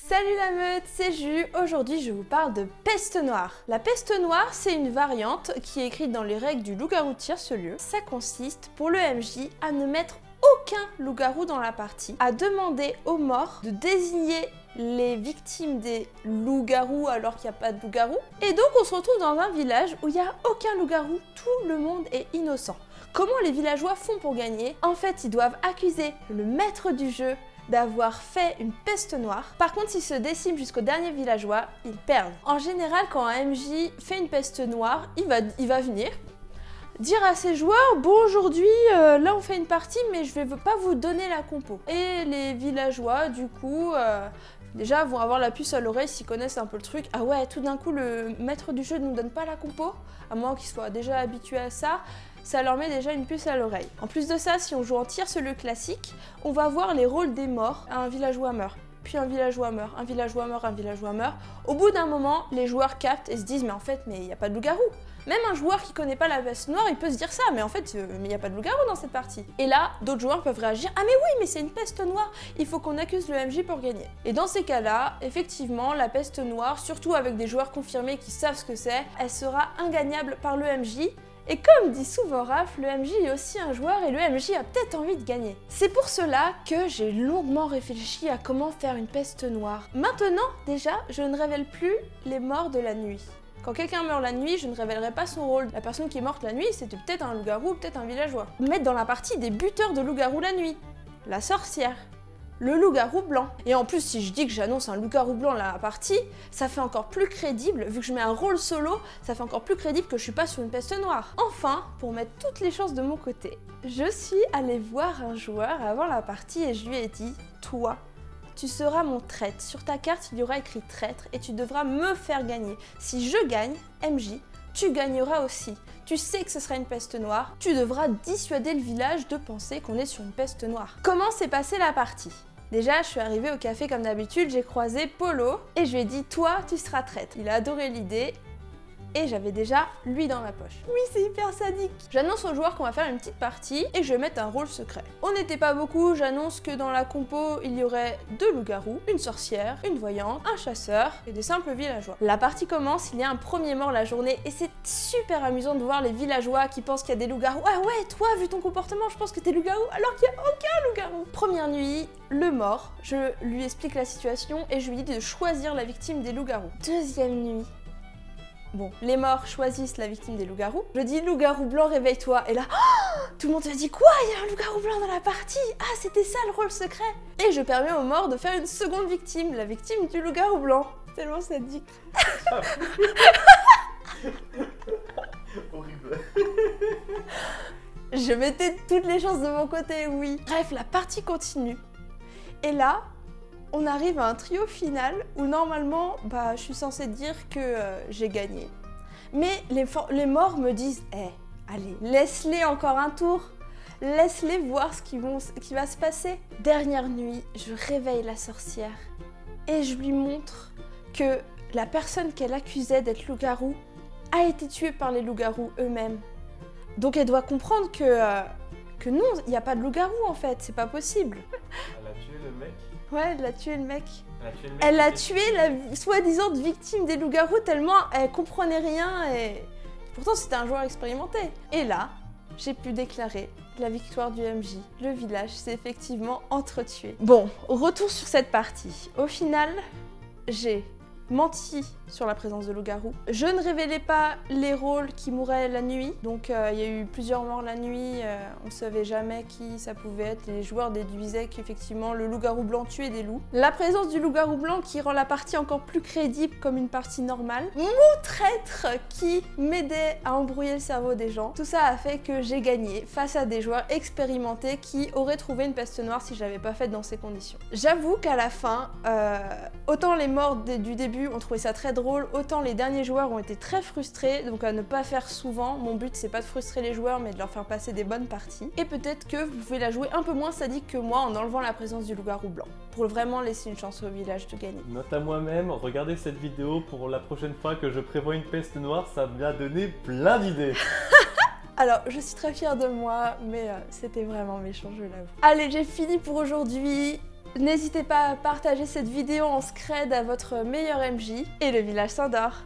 Salut la meute, c'est Ju. Aujourd'hui je vous parle de peste noire. La peste noire, c'est une variante qui est écrite dans les règles du loup-garou de Tiercelieu. Ça consiste pour le MJ à ne mettre aucun loup-garou dans la partie, à demander aux morts de désigner les victimes des loups-garous alors qu'il n'y a pas de loup-garou. Et donc on se retrouve dans un village où il n'y a aucun loup-garou, tout le monde est innocent. Comment les villageois font pour gagner? En fait, ils doivent accuser le maître du jeu d'avoir fait une peste noire. Par contre, s'ils se déciment jusqu'au dernier villageois, ils perdent. En général, quand un MJ fait une peste noire, il va venir dire à ses joueurs, bon aujourd'hui, là on fait une partie, mais je vais pas vous donner la compo. Et les villageois, du coup, déjà vont avoir la puce à l'oreille s'ils connaissent un peu le truc. Ah ouais, tout d'un coup, le maître du jeu ne nous donne pas la compo, à moins qu'ils soient déjà habitués à ça. Ça leur met déjà une puce à l'oreille. En plus de ça, si on joue en Tiercelieu classique, on va voir les rôles des morts. Un villageois meurt, puis un villageois meurt, un villageois meurt, un villageois meurt. Au bout d'un moment, les joueurs captent et se disent mais en fait, mais il n'y a pas de loup-garou. Même un joueur qui connaît pas la peste noire, il peut se dire ça, mais en fait, mais il n'y a pas de loup-garou dans cette partie. Et là, d'autres joueurs peuvent réagir, ah mais oui, mais c'est une peste noire, il faut qu'on accuse le MJ pour gagner. Et dans ces cas-là, effectivement, la peste noire, surtout avec des joueurs confirmés qui savent ce que c'est, elle sera ingagnable par le MJ. Et comme dit souvent Raph, le MJ est aussi un joueur et le MJ a peut-être envie de gagner. C'est pour cela que j'ai longuement réfléchi à comment faire une peste noire. Maintenant, déjà, je ne révèle plus les morts de la nuit. Quand quelqu'un meurt la nuit, je ne révélerai pas son rôle. La personne qui est morte la nuit, c'était peut-être un loup-garou, peut-être un villageois. Mettre dans la partie des buteurs de loup-garou la nuit. La sorcière. Le loup-garou blanc. Et en plus, si je dis que j'annonce un loup-garou blanc à la partie, ça fait encore plus crédible, vu que je mets un rôle solo, ça fait encore plus crédible que je suis pas sur une peste noire. Enfin, pour mettre toutes les chances de mon côté, je suis allée voir un joueur avant la partie et je lui ai dit, toi, tu seras mon traître. Sur ta carte, il y aura écrit traître et tu devras me faire gagner. Si je gagne, MJ, tu gagneras aussi. Tu sais que ce sera une peste noire, tu devras dissuader le village de penser qu'on est sur une peste noire. Comment s'est passée la partie? Déjà, je suis arrivée au café comme d'habitude, j'ai croisé Polo et je lui ai dit « Toi, tu seras traître ». Il a adoré l'idée et j'avais déjà lui dans la poche. Oui, c'est hyper sadique. J'annonce aux joueurs qu'on va faire une petite partie et je vais mettre un rôle secret. On n'était pas beaucoup, j'annonce que dans la compo, il y aurait 2 loups-garous, une sorcière, une voyante, un chasseur et des simples villageois. La partie commence, il y a un premier mort la journée et c'est super amusant de voir les villageois qui pensent qu'il y a des loups-garous. Ah ouais, toi, vu ton comportement, je pense que t'es loup-garou alors qu'il n'y a aucun loup-garou. Première nuit, le mort, je lui explique la situation et je lui dis de choisir la victime des loups-garous. Deuxième nuit. Bon, les morts choisissent la victime des loups-garous. Je dis loup-garou blanc, réveille-toi. Et là, oh, tout le monde se dit quoi? Il y a un loup-garou blanc dans la partie. Ah, c'était ça le rôle secret. Et je permets aux morts de faire une seconde victime, la victime du loup-garou blanc. Tellement sadique. Horrible. Je mettais toutes les chances de mon côté, oui. Bref, la partie continue. Et là, on arrive à un trio final où normalement, je suis censée dire que j'ai gagné. Mais les morts me disent allez, laisse-les encore un tour. Laisse-les voir ce qui va se passer. Dernière nuit, je réveille la sorcière et je lui montre que la personne qu'elle accusait d'être loup-garou a été tuée par les loups-garous eux-mêmes. Donc elle doit comprendre que non, il n'y a pas de loup-garou en fait, c'est pas possible. Elle a tué le mec. Ouais, elle a tué le mec. Elle a tué la soi-disant victime des loups-garous tellement elle comprenait rien et pourtant c'était un joueur expérimenté. Et là, j'ai pu déclarer la victoire du MJ. Le village s'est effectivement entretué. Bon, retour sur cette partie. Au final, j'ai menti sur la présence de loup-garou. Je ne révélais pas les rôles qui mouraient la nuit, donc il y a eu plusieurs morts la nuit, on ne savait jamais qui ça pouvait être. Les joueurs déduisaient qu'effectivement le loup-garou blanc tuait des loups. La présence du loup-garou blanc qui rend la partie encore plus crédible comme une partie normale. Mon traître qui m'aidait à embrouiller le cerveau des gens. Tout ça a fait que j'ai gagné face à des joueurs expérimentés qui auraient trouvé une peste noire si je l'avais pas faite dans ces conditions. J'avoue qu'à la fin, autant les morts du début ont trouvé ça très drôle, autant les derniers joueurs ont été très frustrés, donc à ne pas faire souvent. Mon but c'est pas de frustrer les joueurs mais de leur faire passer des bonnes parties. Et peut-être que vous pouvez la jouer un peu moins sadique que moi en enlevant la présence du loup-garou blanc, pour vraiment laisser une chance au village de gagner. Note à moi-même, regardez cette vidéo pour la prochaine fois que je prévois une peste noire, ça m'a donné plein d'idées. Alors, je suis très fière de moi, mais c'était vraiment méchant, je l'avoue. Allez, j'ai fini pour aujourd'hui. N'hésitez pas à partager cette vidéo en scred à votre meilleur MJ et le village s'endort.